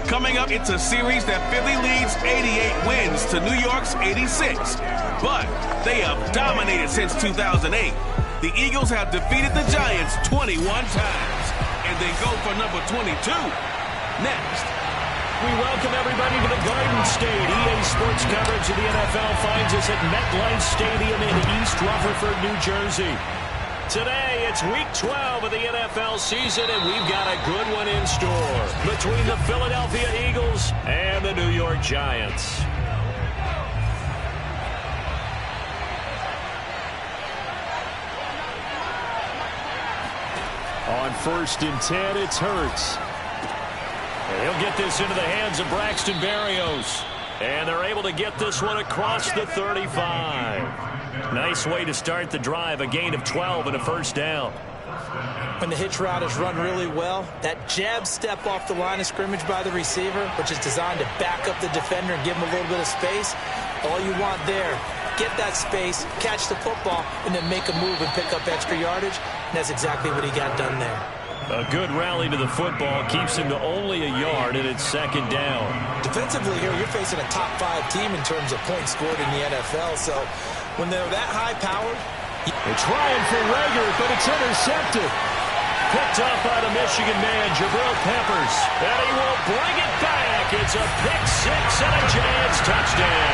Coming up, it's a series that Philly leads 88 wins to New York's 86. But they have dominated since 2008. The Eagles have defeated the Giants 21 times. And they go for number 22 next. We welcome everybody to the Garden State. EA Sports coverage of the NFL finds us at MetLife Stadium in East Rutherford, New Jersey. Today, it's Week 12 of the NFL season, and we've got a good one in store between the Philadelphia Eagles and the New York Giants. On 1st and 10, it's Hurts. And he'll get this into the hands of Braxton Berrios. And they're able to get this one across the 35. Nice way to start the drive, a gain of 12 and a first down. When the hitch route is run really well, that jab step off the line of scrimmage by the receiver, which is designed to back up the defender and give him a little bit of space, all you want there, get that space, catch the football, and then make a move and pick up extra yardage. And that's exactly what he got done there. A good rally to the football keeps him to only a yard, and it's second down. Defensively here, you're facing a top 5 team in terms of points scored in the NFL, so when they're that high-powered... They're trying for Rager, but it's intercepted. Picked up by the Michigan man, Jabril Peppers, and he will bring it back. It's a pick six and a Giants touchdown.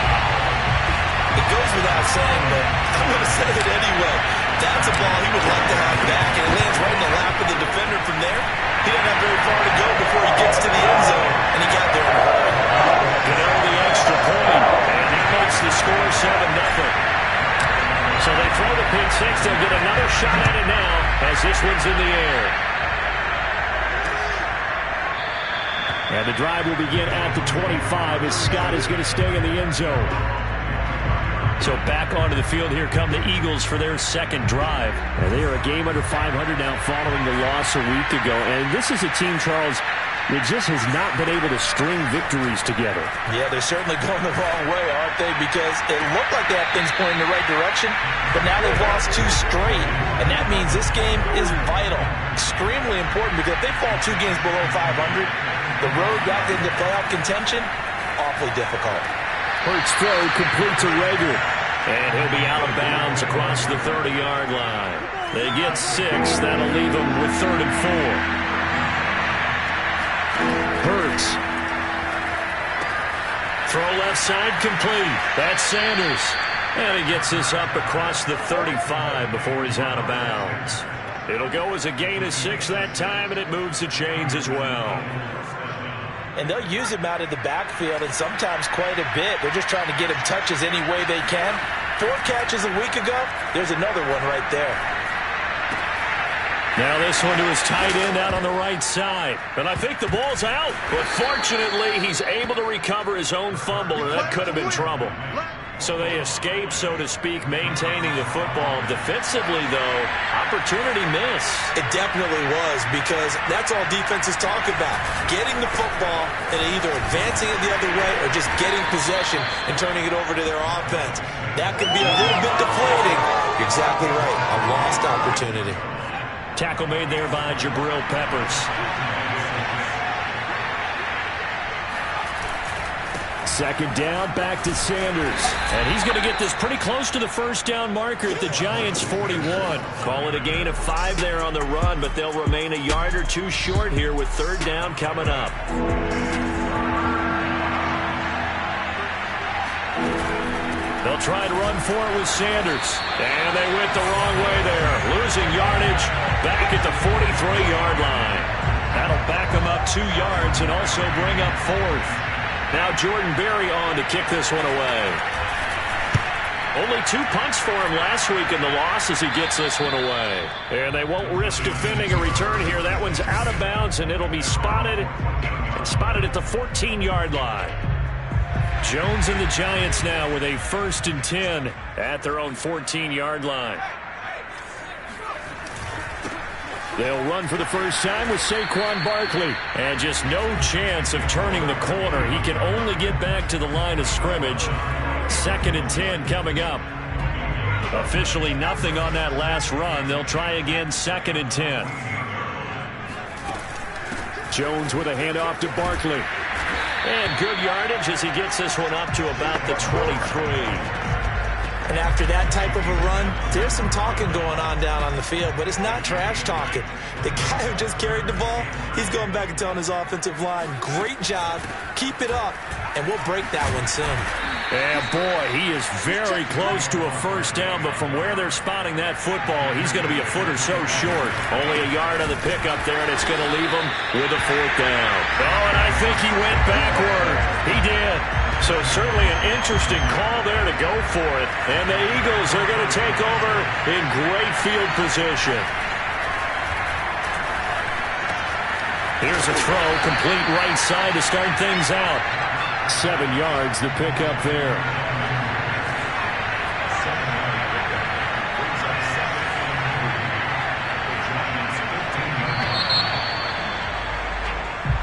It goes without saying, but I'm going to say it anyway. That's a ball he would like to have back, and it lands right in the lap of the defender from there. He doesn't have very far to go before he gets to the end zone, and he got there in a hurry. Get over the extra point, and he makes the score 7-0. So they throw the pick six. They'll get another shot at it now as this one's in the air. And the drive will begin at the 25 as Scott is going to stay in the end zone. So back onto the field, here come the Eagles for their second drive. And they are a game under 500 now following the loss a week ago. And this is a team, Charles, that just has not been able to string victories together. Yeah, they're certainly going the wrong way, aren't they? Because it looked like they had things pointing in the right direction, but now they've lost 2 straight. And that means this game is vital, extremely important, because if they fall 2 games below 500, the road back into playoff contention, awfully difficult. Hurts throw complete to Rager. And he'll be out of bounds across the 30-yard line. They get 6. That'll leave them with 3rd and 4. Hurts. Throw left side complete. That's Sanders. And he gets this up across the 35 before he's out of bounds. It'll go as a gain of 6 that time, and it moves the chains as well. And they'll use him out of the backfield, and sometimes quite a bit. They're just trying to get him touches any way they can. 4 catches a week ago. There's another one right there. Now this one to his tight end out on the right side. And I think the ball's out. But fortunately, he's able to recover his own fumble, or that could have been trouble. So they escape, so to speak, maintaining the football. Defensively, though, opportunity miss. It definitely was, because that's all defenses talk about. Getting the football and either advancing it the other way or just getting possession and turning it over to their offense. That could be a little bit deflating. You're exactly right. A lost opportunity. Tackle made there by Jabril Peppers. Second down, back to Sanders. And he's going to get this pretty close to the first down marker at the Giants' 41. Call it a gain of 5 there on the run, but they'll remain a yard or 2 short here with 3rd down coming up. They'll try to run for it with Sanders. And they went the wrong way there. Losing yardage back at the 43-yard line. That'll back them up 2 yards and also bring up 4th. Now Jordan Berry on to kick this one away. Only 2 punts for him last week in the loss as he gets this one away. And they won't risk defending a return here. That one's out of bounds, and it'll be spotted at the 14-yard line. Jones and the Giants now with a 1st and 10 at their own 14-yard line. They'll run for the first time with Saquon Barkley. And just no chance of turning the corner. He can only get back to the line of scrimmage. 2nd and 10 coming up. Officially nothing on that last run. They'll try again, 2nd and 10. Jones with a handoff to Barkley. And good yardage as he gets this one up to about the 23. And after that type of a run, there's some talking going on down on the field, but it's not trash talking. The guy who just carried the ball, he's going back and telling his offensive line, great job, keep it up, and we'll break that one soon. And boy, he is very close to a first down, but from where they're spotting that football, he's going to be a foot or so short. Only a yard on the pickup there, and it's going to leave him with a fourth down. Oh, and I think he went backward. He did. So certainly an interesting call there to go for it. And the Eagles are going to take over in great field position. Here's a throw, complete right side to start things out. 7 yards to pick up there.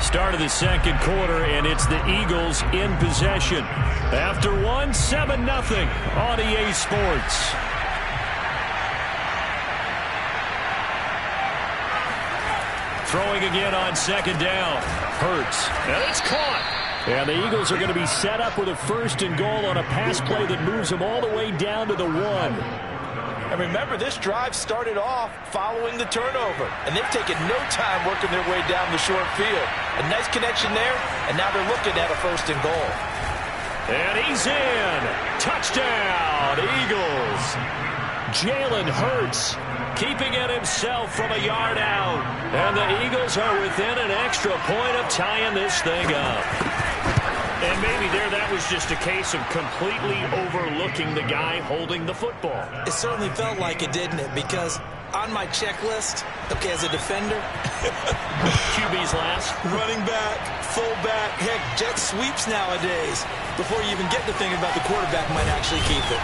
Start of the second quarter, and it's the Eagles in possession. After one, 7-0 on EA Sports. Throwing again on second down. Hurts. And it's caught. And the Eagles are going to be set up with a first and goal on a pass play that moves them all the way down to the 1. And remember, this drive started off following the turnover. And they've taken no time working their way down the short field. A nice connection there, and now they're looking at a first and goal. And he's in. Touchdown, Eagles. Jalen Hurts keeping it himself from a yard out. And the Eagles are within an extra point of tying this thing up. And maybe that was just a case of completely overlooking the guy holding the football. It certainly felt like it, didn't it? Because on my checklist, okay, as a defender, QB's last. Running back, fullback, heck, jet sweeps nowadays. Before you even get to thinking about the quarterback might actually keep it.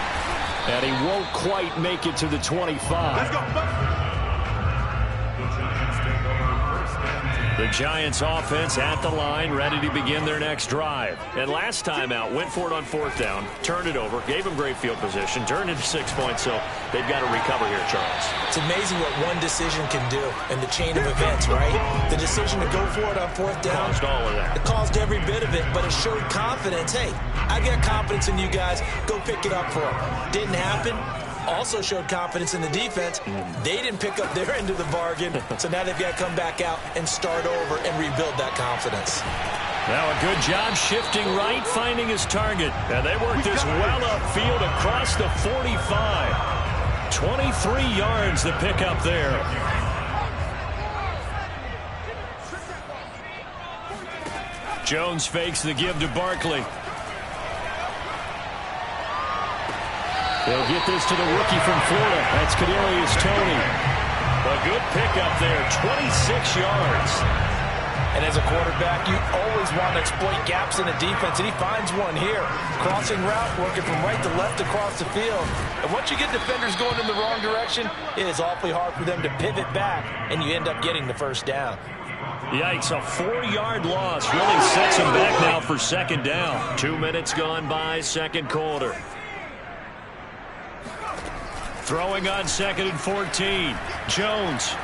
And he won't quite make it to the 25. Let's go. The Giants offense at the line, ready to begin their next drive. And last time out, went for it on fourth down, turned it over, gave them great field position, turned into 6 points, so they've got to recover here, Charles. It's amazing what one decision can do in the chain of events, right? The decision to go for it on fourth down. Caused all of that. It caused every bit of it, but it showed confidence. Hey, I got confidence in you guys. Go pick it up for them. Didn't happen. Also showed confidence in the defense. They didn't pick up their end of the bargain, so now they've got to come back out and start over and rebuild that confidence. Now a good job shifting right, finding his target. And they worked this well upfield across the 45. 23 yards to pick up there. Jones fakes the give to Barkley. They'll get this to the rookie from Florida. That's Kadarius Toney. A good pickup there, 26 yards. And as a quarterback, you always want to exploit gaps in the defense, and he finds one here. Crossing route, working from right to left across the field. And once you get defenders going in the wrong direction, it is awfully hard for them to pivot back, and you end up getting the first down. Yikes, a 4-yard loss really sets him back now for second down. 2 minutes gone by, second quarter. Throwing on second and 14. Jones.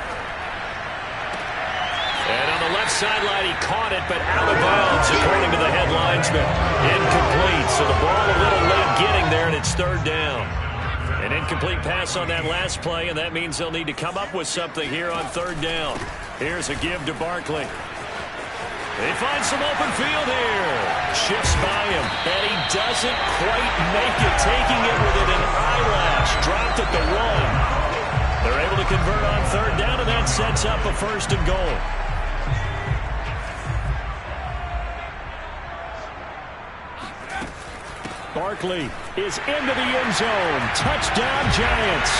And on the left sideline, he caught it, but out of bounds, according to the head linesman. Incomplete, so the ball a little late getting there, and it's third down. An incomplete pass on that last play, and that means they'll need to come up with something here on third down. Here's a give to Barkley. They find some open field here. Shifts by him, and he doesn't quite make it, taking it within an eyelash. Dropped at the 1. They're able to convert on third down, and that sets up a first and goal. Barkley is into the end zone. Touchdown, Giants.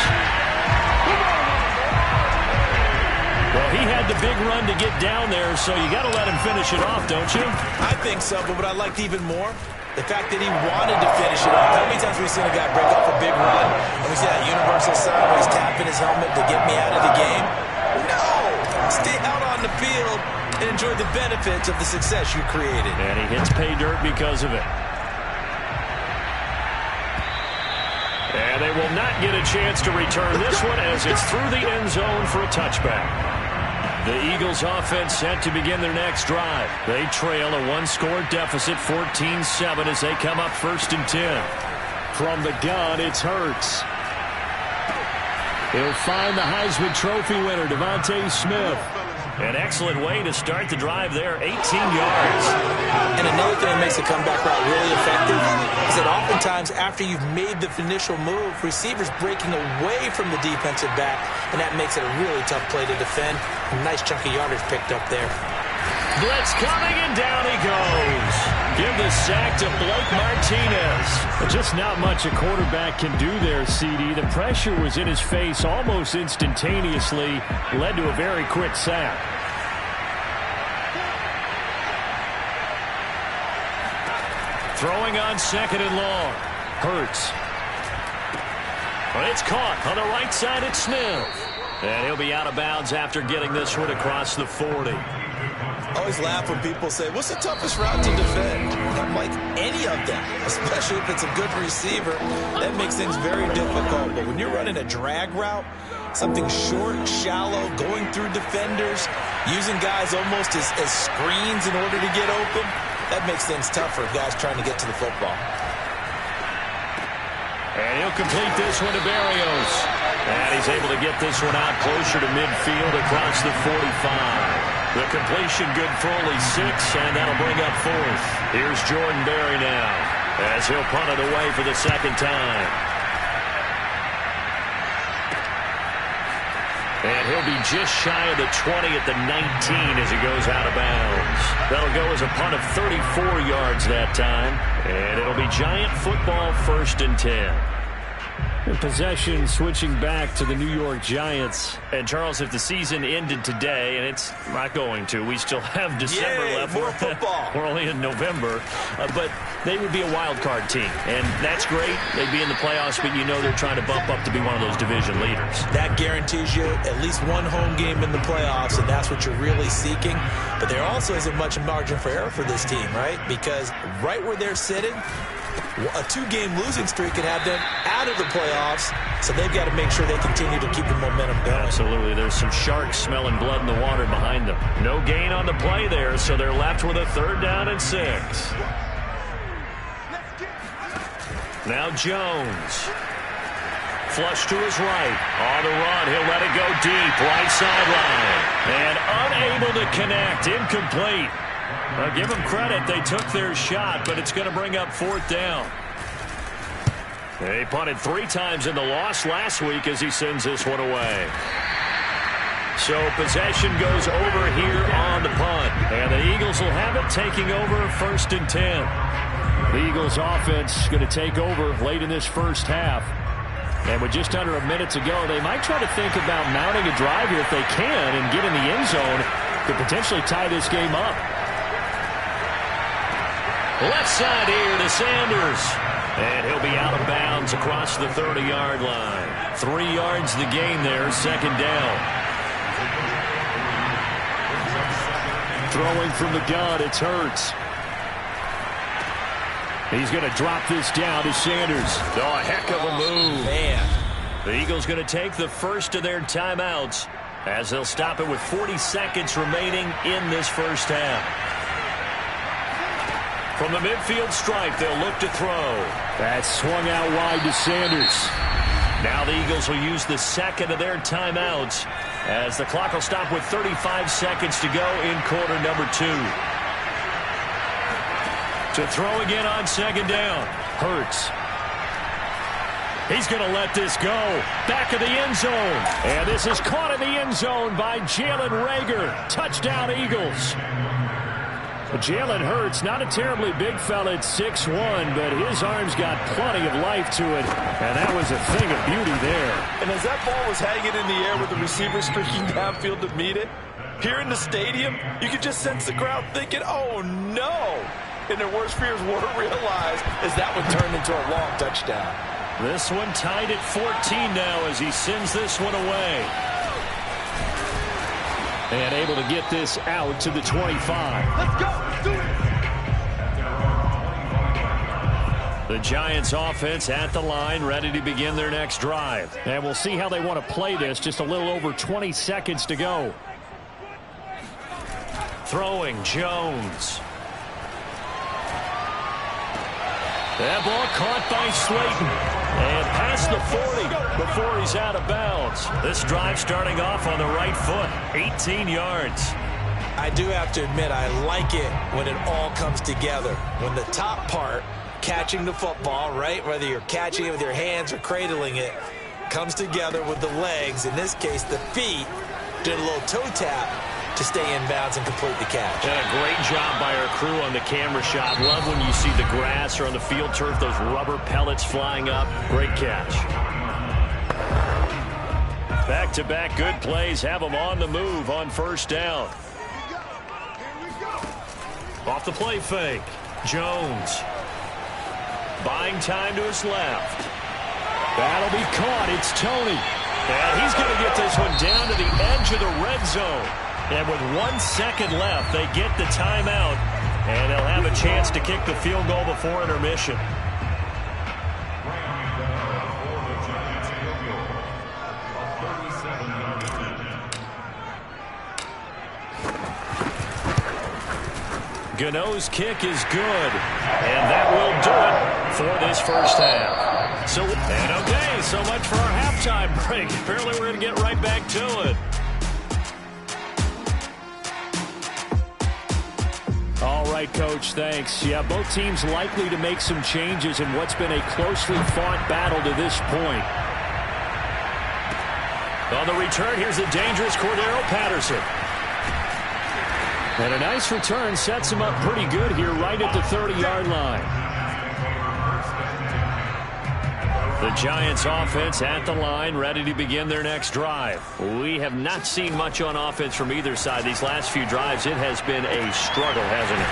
Well, he had the big run to get down there, so you got to let him finish it off, don't you? I think so, but what I liked even more, the fact that he wanted to finish it off. How many times have we seen a guy break off a big run, and we see that universal sign where he's tapping his helmet to get me out of the game? No! Stay out on the field and enjoy the benefits of the success you created. And he hits pay dirt because of it. And they will not get a chance to return this one as it's through the end zone for a touchback. The Eagles offense set to begin their next drive. They trail a one-score deficit, 14-7, as they come up 1st and 10. From the gun, it's Hurts. He'll find the Heisman Trophy winner, Devontae Smith. An excellent way to start the drive there, 18 yards. And another thing that makes the comeback route really effective is that oftentimes after you've made the initial move, receivers breaking away from the defensive back, and that makes it a really tough play to defend. A nice chunk of yardage picked up there. Blitz coming, and down he goes. Give the sack to Blake Martinez. Just not much a quarterback can do there, CD. The pressure was in his face almost instantaneously. Led to a very quick sack. Throwing on 2nd and long. Hurts. But it's caught on the right side. It's Smith. And he'll be out of bounds after getting this one across the 40. I always laugh when people say, what's the toughest route to defend? I'm like, any of them, especially if it's a good receiver. That makes things very difficult. But when you're running a drag route, something short, shallow, going through defenders, using guys almost as screens in order to get open, that makes things tough for guys trying to get to the football. And he'll complete this one to Berrios. And he's able to get this one out closer to midfield across the 45. The completion good for only 6, and that'll bring up 4th. Here's Jordan Berry now, as he'll punt it away for the 2nd time. And he'll be just shy of the 20 at the 19 as he goes out of bounds. That'll go as a punt of 34 yards that time, and it'll be Giant football 1st and 10. Possession switching back to the New York Giants. And, Charles, if the season ended today, and it's not going to, we still have December left. More football. We're only in November. But they would be a wild card team. And that's great. They'd be in the playoffs, but you know they're trying to bump up to be one of those division leaders. That guarantees you at least one home game in the playoffs, and that's what you're really seeking. But there also isn't much margin for error for this team, right? Because right where they're sitting, a 2-game losing streak could have them out of the playoffs, so they've got to make sure they continue to keep the momentum going. Absolutely. There's some sharks smelling blood in the water behind them. No gain on the play there, so they're left with a 3rd down and 6. Now Jones. Flush to his right. On the run, he'll let it go deep. Right sideline. And unable to connect. Incomplete. I'll give them credit. They took their shot, but it's going to bring up 4th down. They punted 3 times in the loss last week as he sends this one away. So possession goes over here on the punt. And the Eagles will have it, taking over 1st and 10. The Eagles offense going to take over late in this first half. And with just under a minute to go, they might try to think about mounting a drive here if they can and get in the end zone to potentially tie this game up. Left side here to Sanders. And he'll be out of bounds across the 30-yard line. 3 yards the gain there, 2nd down. Throwing from the gun, it's Hurts. He's going to drop this down to Sanders. Oh, a heck of a move. Man. The Eagles going to take the first of their timeouts as they'll stop it with 40 seconds remaining in this first half. From the midfield stripe, they'll look to throw. That's swung out wide to Sanders. Now the Eagles will use the 2nd of their timeouts as the clock will stop with 35 seconds to go in quarter number 2. To throw again on 2nd down. Hurts. He's going to let this go. Back of the end zone. And this is caught in the end zone by Jalen Reagor. Touchdown, Eagles. Jalen Hurts, not a terribly big fella at 6'1", but his arms got plenty of life to it, and that was a thing of beauty there. And as that ball was hanging in the air with the receiver streaking downfield to meet it, here in the stadium, you could just sense the crowd thinking, oh, no. And their worst fears were realized as that one turned into a long touchdown. This one tied at 14 now as he sends this one away. And able to get this out to the 25. Let's go. Let's do it. The Giants offense at the line, ready to begin their next drive. And we'll see how they want to play this. Just a little over 20 seconds to go. Throwing, Jones. That ball caught by Slayton. And past the 40 before he's out of bounds. This drive starting off on the right foot. 18 yards. I do have to admit, I like it when it all comes together. When the top part, catching the football, right, whether you're catching it with your hands or cradling it, comes together with the legs, in this case the feet, did a little toe tap to stay in bounds and complete the catch. And a great job by our crew on the camera shot. Love when you see the grass or on the field turf, those rubber pellets flying up. Great catch. Back-to-back good plays have them on the move on first down. Off the play fake. Jones. Buying time to his left. That'll be caught. It's Tony. And he's going to get this one down to the edge of the red zone. And with 1 second left, they get the timeout. And they'll have a chance to kick the field goal before intermission. Gano's kick is good. And that will do it for this first half. Okay, so much for our halftime break. Apparently we're going to get right back to it. All right, Coach, thanks. Yeah, both teams likely to make some changes in what's been a closely fought battle to this point. On the return, here's the dangerous Cordero Patterson. And a nice return sets him up pretty good here right at the 30-yard line. The Giants offense at the line, ready to begin their next drive. We have not seen much on offense from either side. These last few drives, it has been a struggle, hasn't it?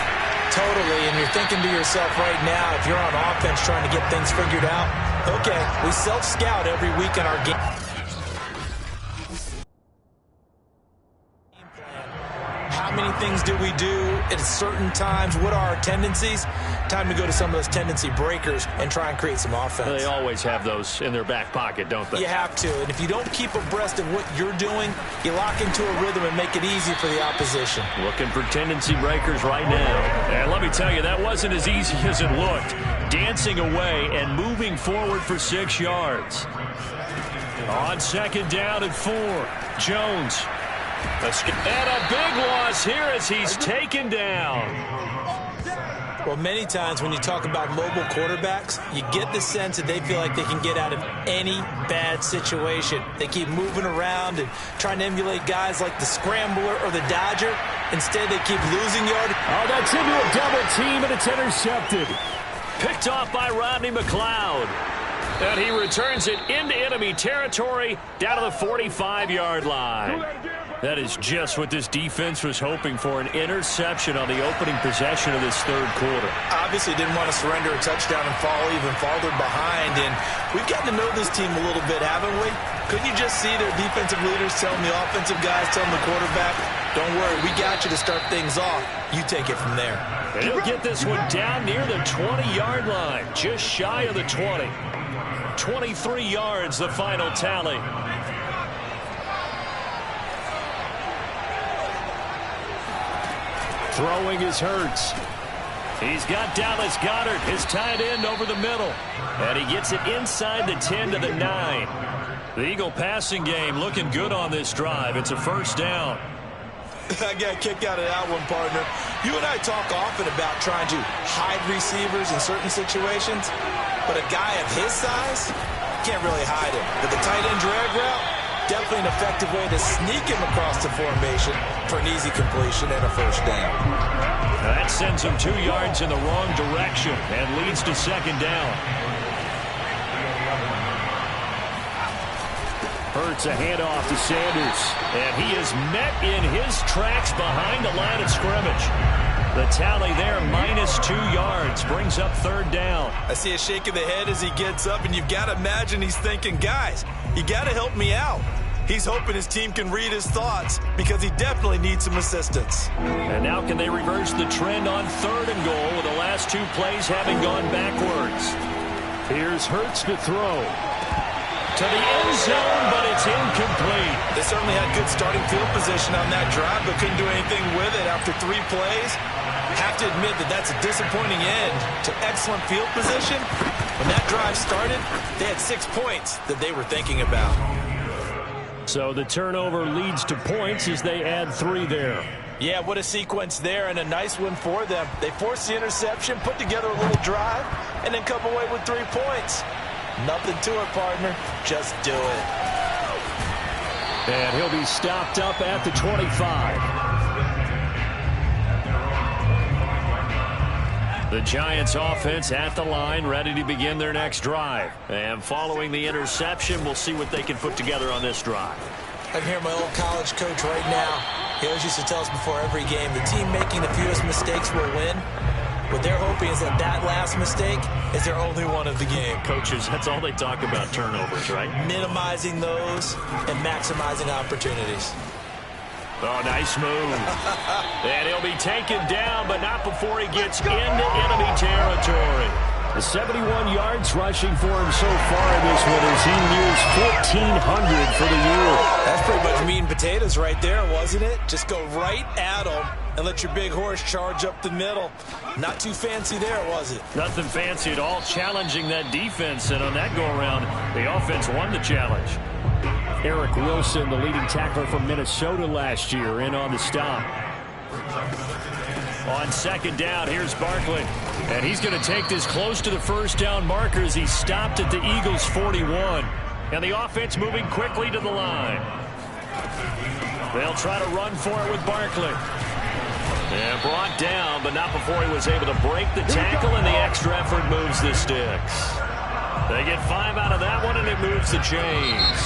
Totally, and you're thinking to yourself right now, if you're on offense trying to get things figured out, okay, we self-scout every week in our game. How many things do we do at certain times? What are our tendencies? Time to go to some of those tendency breakers and try and create some offense. They always have those in their back pocket, don't they? You have to. And if you don't keep abreast of what you're doing, you lock into a rhythm and make it easy for the opposition. Looking for tendency breakers right now. And let me tell you, that wasn't as easy as it looked. Dancing away and moving forward for 6 yards. On second down and 4. Jones. And a big loss here as he's taken down. Well, many times when you talk about mobile quarterbacks, you get the sense that they feel like they can get out of any bad situation. They keep moving around and trying to emulate guys like the Scrambler or the Dodger. Instead, they keep losing yardage. Oh, that's into a double team, and it's intercepted. Picked off by Rodney McLeod. And he returns it into enemy territory down to the 45-yard line. That is just what this defense was hoping for, an interception on the opening possession of this third quarter. Obviously didn't want to surrender a touchdown and fall even farther behind, and we've gotten to know this team a little bit, haven't we? Couldn't you just see their defensive leaders telling the offensive guys, telling the quarterback, don't worry, we got you to start things off. You take it from there. And he'll get this one down near the 20-yard line, just shy of the 20. 23 yards, the final tally. Throwing is Hurts. He's got Dallas Goedert, his tight end, over the middle. And he gets it inside the 10 to the 9. The Eagle passing game looking good on this drive. It's a first down. I got a kick out of that one, partner. You and I talk often about trying to hide receivers in certain situations, but a guy of his size can't really hide him. But the tight end drag route, definitely an effective way to sneak him across the formation for an easy completion and a first down. That sends him 2 yards in the wrong direction and leads to second down. Hurts a handoff to Sanders, and he is met in his tracks behind the line of scrimmage. The tally there, -2 yards, brings up third down. I see a shake of the head as he gets up, and you've got to imagine he's thinking, guys, you got to help me out. He's hoping his team can read his thoughts because he definitely needs some assistance. And now can they reverse the trend on third and goal with the last 2 plays having gone backwards? Here's Hurts to throw. to the end zone, but it's incomplete. They certainly had good starting field position on that drive, but couldn't do anything with it after 3 plays. Have to admit that that's a disappointing end to excellent field position. When that drive started, they had 6 points that they were thinking about. So the turnover leads to points as they add 3 there. Yeah, what a sequence there, and a nice one for them. They forced the interception, put together a little drive, and then come away with 3 points. Nothing to it, partner. Just do it. And he'll be stopped up at the 25. The Giants offense at the line, ready to begin their next drive. And following the interception, we'll see what they can put together on this drive. I can hear my old college coach right now. He always used to tell us before every game, the team making the fewest mistakes will win. What they're hoping is that last mistake is their only one of the game. Coaches, that's all they talk about, turnovers, right? Minimizing those and maximizing opportunities. Oh, nice move. And he'll be taken down, but not before he gets into enemy territory. The 71 yards rushing for him so far in this one as he nears 1,400 for the year. That's pretty much meat and potatoes right there, wasn't it? Just go right at him and let your big horse charge up the middle. Not too fancy there, was it? Nothing fancy at all, challenging that defense. And on that go-around, the offense won the challenge. Eric Wilson, the leading tackler from Minnesota last year, in on the stop. On second down, here's Barkley. And he's going to take this close to the first down marker as he stopped at the Eagles' 41. And the offense moving quickly to the line. They'll try to run for it with Barkley. And brought down, but not before he was able to break the tackle, and the extra effort moves the sticks. They get 5 out of that one, and it moves the chains.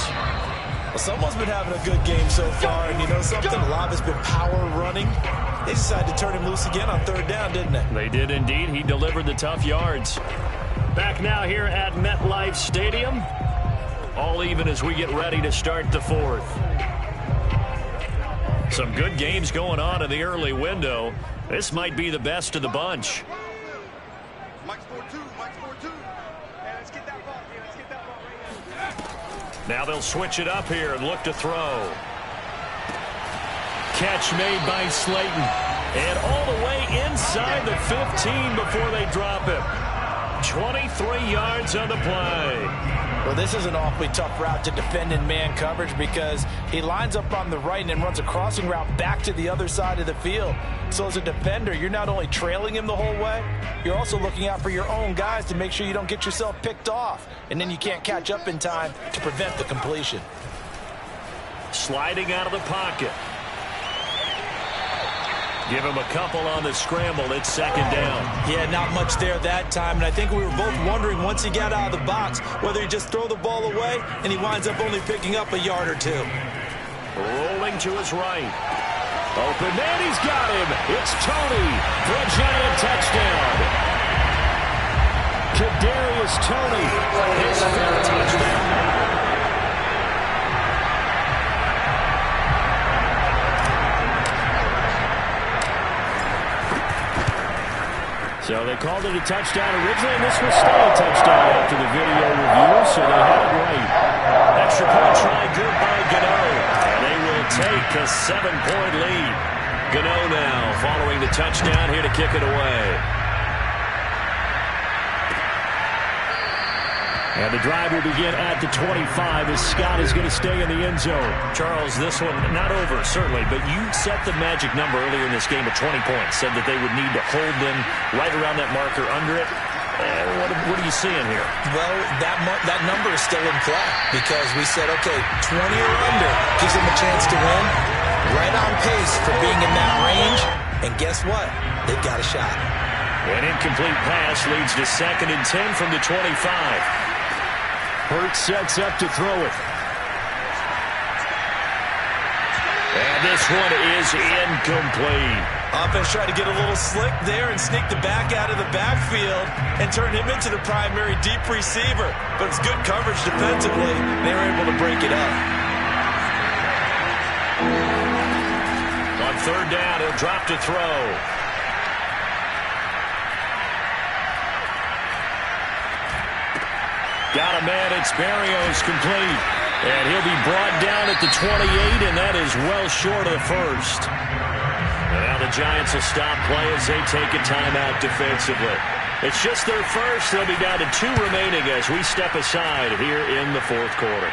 Well, someone's been having a good game so far, and you know something? A lot has been power running. They decided to turn him loose again on 3rd down, didn't they? They did indeed. He delivered the tough yards. Back now here at MetLife Stadium. All even as we get ready to start the 4th. Some good games going on in the early window. This might be the best of the bunch. Mike's 4-2. Mike's 4-2. Hey, let's get that ball here. Let's get that ball right here. Now they'll switch it up here and look to throw. Catch made by Slayton. And all the way inside the 15 before they drop him. 23 yards on the play. Well, this is an awfully tough route to defend in man coverage because he lines up on the right and then runs a crossing route back to the other side of the field. So as a defender, you're not only trailing him the whole way, you're also looking out for your own guys to make sure you don't get yourself picked off. And then you can't catch up in time to prevent the completion. Sliding out of the pocket. Give him a couple on the scramble. It's 2nd down. Yeah, not much there that time. And I think we were both wondering once he got out of the box whether he just throw the ball away and he winds up only picking up a yard or 2. Rolling to his right. Open man, he's got him. It's Tony for a Giant touchdown. Kadarius Toney, his 5th touchdown. So they called it a touchdown originally, and this will stay a touchdown after the video review, so they had it right. Extra point try, good by Gano. And they will take a 7-point lead. Gano now following the touchdown here to kick it away. And the drive will begin at the 25 as Scott is going to stay in the end zone. Charles, this one not over, certainly, but you set the magic number earlier in this game at 20 points, said that they would need to hold them right around that marker under it. What are you seeing here? Well, that number is still in play because we said, okay, 20 or under gives them a chance to win. Right on pace for being in that range. And guess what? They've got a shot. An incomplete pass leads to 2nd and 10 from the 25. Hurts sets up to throw it. And this one is incomplete. Offense tried to get a little slick there and sneak the back out of the backfield and turn him into the primary deep receiver. But it's good coverage defensively. They were able to break it up. On 3rd down, he'll drop to throw. Got a man. It's Barrios complete. And he'll be brought down at the 28, and that is well short of the first. And now the Giants will stop play as they take a timeout defensively. It's just their first. They'll be down to 2 remaining as we step aside here in the fourth quarter.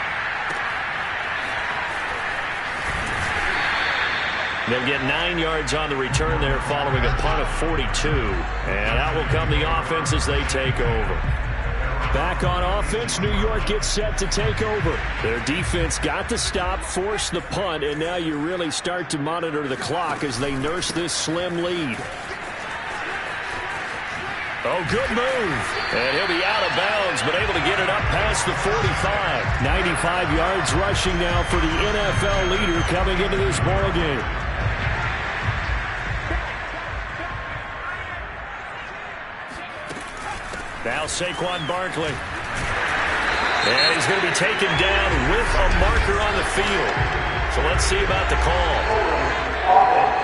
They'll get 9 yards on the return there following a punt of 42. And out will come the offense as they take over. Back on offense, New York gets set to take over. Their defense got the stop, forced the punt, and now you really start to monitor the clock as they nurse this slim lead. Oh, good move. And he'll be out of bounds, but able to get it up past the 45. 95 yards rushing now for the NFL leader coming into this ballgame. Now Saquon Barkley. And he's going to be taken down with a marker on the field. So let's see about the call.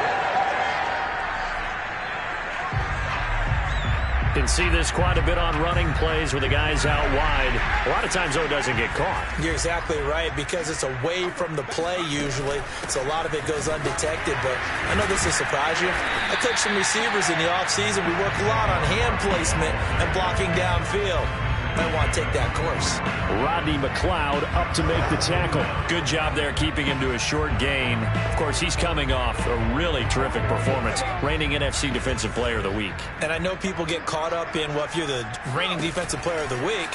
Can see this quite a bit on running plays where the guy's out wide. A lot of times, though, it doesn't get caught. You're exactly right, because it's away from the play usually, so a lot of it goes undetected. But I know this will surprise you. I coach some receivers in the offseason. We work a lot on hand placement and blocking downfield. Might want to take that course. Rodney McLeod up to make the tackle. Good job there keeping him to a short gain. Of course, he's coming off a really terrific performance, reigning NFC Defensive Player of the Week. And I know people get caught up in, well, if you're the reigning Defensive Player of the Week,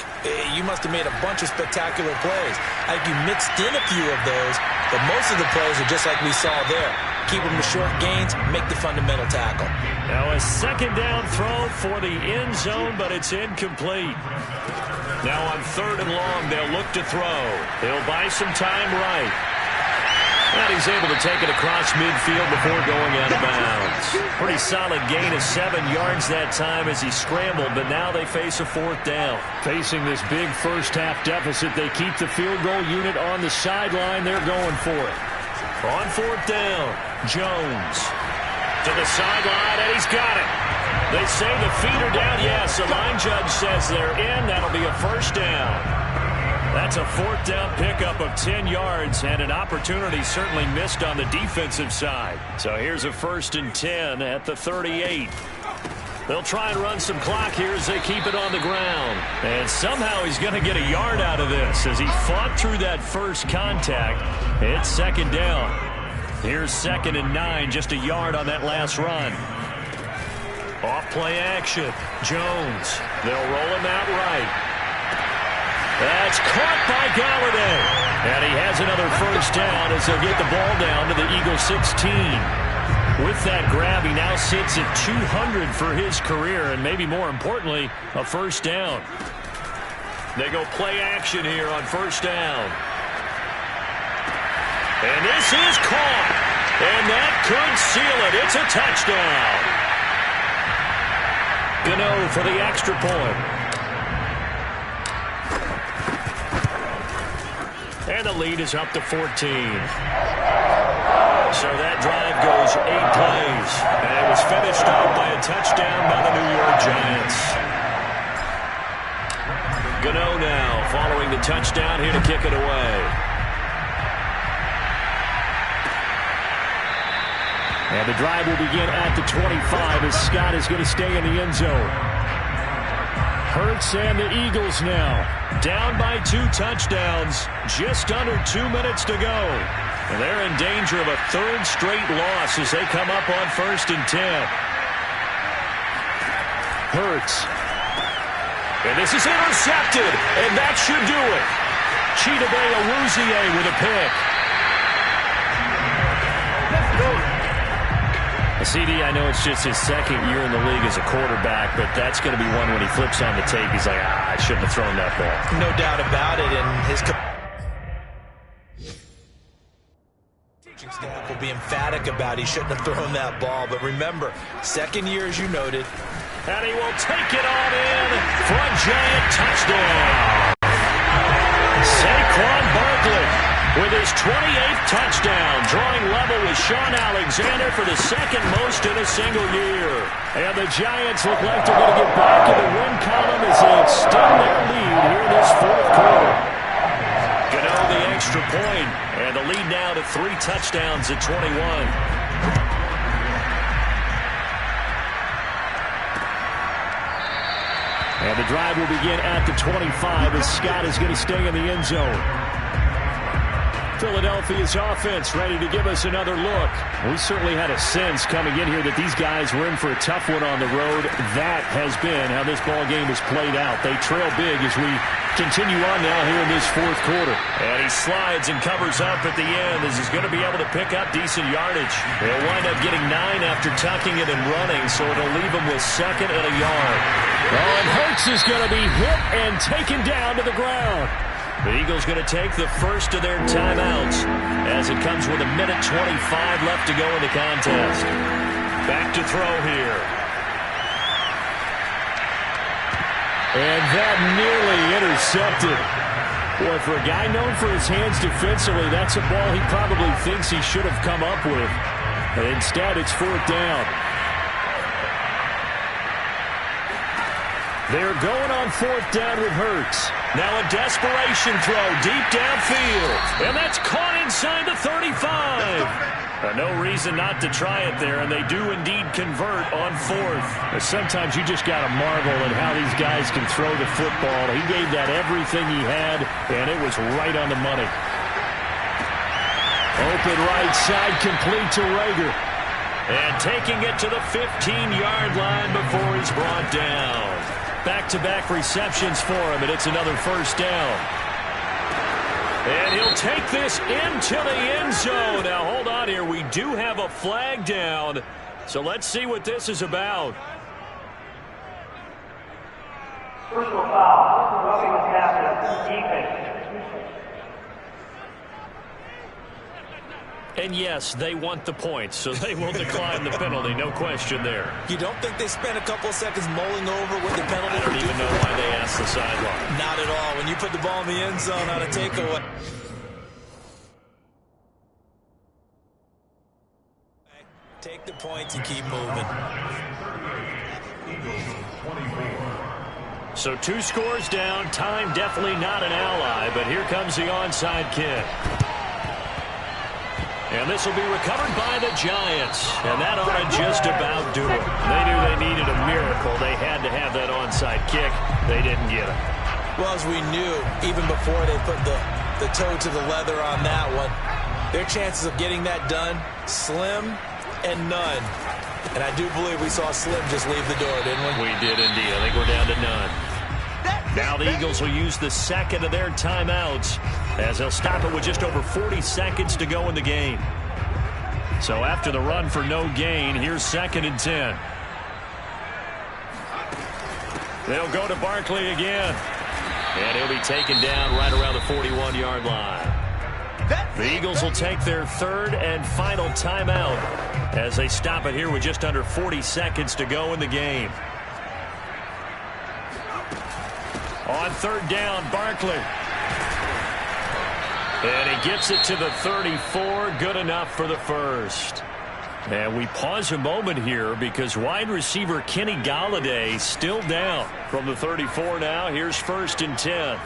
you must have made a bunch of spectacular plays. I think you mixed in a few of those, but most of the plays are just like we saw there. Keep them to short gains, make the fundamental tackle. Now a second down throw for the end zone, but it's incomplete. Now on 3rd and long, they'll look to throw. They'll buy some time right. And he's able to take it across midfield before going out of bounds. Pretty solid gain of 7 yards that time as he scrambled, but now they face a 4th down. Facing this big first-half deficit, they keep the field goal unit on the sideline. They're going for it. On 4th down, Jones to the sideline, and he's got it. They say the feet are down. Yes, the line judge says they're in. That'll be a first down. That's a 4th down pickup of 10 yards, and an opportunity certainly missed on the defensive side. So here's a 1st and 10 at the 38. They'll try and run some clock here as they keep it on the ground. And somehow he's going to get a yard out of this as he fought through that first contact. It's 2nd down. Here's 2nd and 9, just a yard on that last run. Off play action. Jones. They'll roll him out right. That's caught by Galladay. And he has another first down as they'll get the ball down to the Eagles 16. With that grab, he now sits at 200 for his career, and maybe more importantly, a first down. They go play action here on 1st down. And this is caught. And that could seal it. It's a touchdown. Gano for the extra point. And the lead is up to 14. So that drive goes 8 plays. And it was finished off by a touchdown by the New York Giants. Gano now following the touchdown here to kick it away. And the drive will begin at the 25 as Scott is going to stay in the end zone. Hurts and the Eagles now down by 2 touchdowns. Just under 2 minutes to go. And they're in danger of a 3rd straight loss as they come up on 1st and 10. Hurts. And this is intercepted. And that should do it. Chidobe Awuzie with a pick. CD, I know it's just his 2nd year in the league as a quarterback, but that's going to be one when he flips on the tape. He's like, I shouldn't have thrown that ball. No doubt about it, and his coaching staff will be emphatic about he shouldn't have thrown that ball. But remember, 2nd year, as you noted. And he will take it on in for a giant touchdown. Saquon Barkley. with his 28th touchdown, drawing level with Sean Alexander for the second most in a single year. And the Giants look like they're going to get back in the win column as they extend their lead here in this fourth quarter. Gano the extra point, and the lead now to 3 touchdowns at 21. And the drive will begin at the 25 as Scott is going to stay in the end zone. Philadelphia's offense ready to give us another look. We certainly had a sense coming in here that these guys were in for a tough one on the road. That has been how this ball game has played out. They trail big as we continue on now here in this fourth quarter. And he slides and covers up at the end as he's going to be able to pick up decent yardage. He'll wind up getting 9 after tucking it and running, so it'll leave him with 2nd and a yard. Oh, and Hurts is going to be hit and taken down to the ground. The Eagles going to take the first of their timeouts as it comes with 1:25 left to go in the contest. Back to throw here. And that nearly intercepted. Boy, for a guy known for his hands defensively, that's a ball he probably thinks he should have come up with. And instead, it's 4th down. They're going on 4th down with Hurts. Now a desperation throw deep downfield. And that's caught inside the 35. No reason not to try it there, and they do indeed convert on 4th. But sometimes you just got to marvel at how these guys can throw the football. He gave that everything he had, and it was right on the money. Open right side, complete to Rager. And taking it to the 15-yard line before he's brought down. Back-to-back receptions for him, and it's another 1st down. And he'll take this into the end zone. Now, hold on here. We do have a flag down, so let's see what this is about. Personal foul. Roughing the passer. Defense. And yes, they want the points, so they will decline the penalty. No question there. You don't think they spent a couple of seconds mulling over what the penalty I don't even know why they asked the sideline. Not at all. When you put the ball in the end zone on a takeaway. Take the points and keep moving. So 2 scores down. Time definitely not an ally, but here comes the onside kick. And this will be recovered by the Giants. And that ought to just about do it. They knew they needed a miracle. They had to have that onside kick. They didn't get it. Well, as we knew, even before they put the toe to the leather on that one, their chances of getting that done, slim and none. And I do believe we saw Slim just leave the door, didn't we? We did indeed. I think we're down to none. Now the Eagles will use the 2nd of their timeouts as they'll stop it with just over 40 seconds to go in the game. So after the run for no gain, here's 2nd and 10. They'll go to Barkley again. And he'll be taken down right around the 41-yard line. The Eagles will take their 3rd and final timeout as they stop it here with just under 40 seconds to go in the game. On 3rd down, Barkley. And he gets it to the 34. Good enough for the first. And we pause a moment here because wide receiver Kenny Golladay still down from the 34 now. Here's 1st and 10.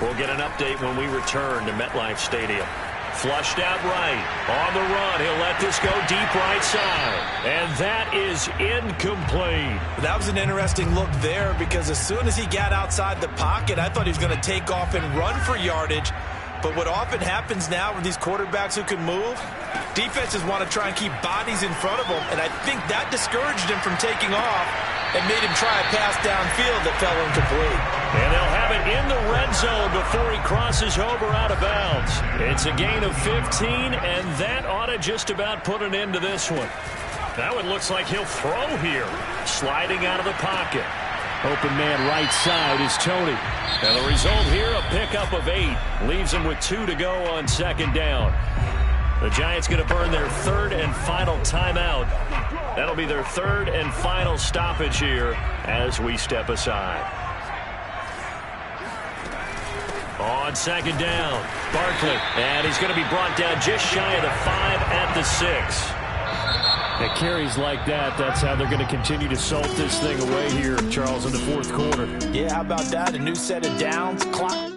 We'll get an update when we return to MetLife Stadium. Flushed out right. On the run. He'll let this go deep right side. And that is incomplete. That was an interesting look there because as soon as he got outside the pocket, I thought he was going to take off and run for yardage. But what often happens now with these quarterbacks who can move, defenses want to try and keep bodies in front of them. And I think that discouraged him from taking off and made him try a pass downfield that fell incomplete. And they'll have it in the red zone before he crosses over out of bounds. It's a gain of 15, and that ought to just about put an end to this one. Now it looks like he'll throw here. Sliding out of the pocket. Open man right side is Tony. And the result here, a pickup of 8. Leaves him with 2 to go on 2nd down. The Giants going to burn their 3rd and final timeout. That'll be their 3rd and final stoppage here as we step aside. On second down, Barkley. And he's going to be brought down just shy of the 5 at the 6. At carries like that, that's how they're going to continue to salt this thing away here, Charles, in the fourth quarter. Yeah, how about that? A new set of downs. Clock.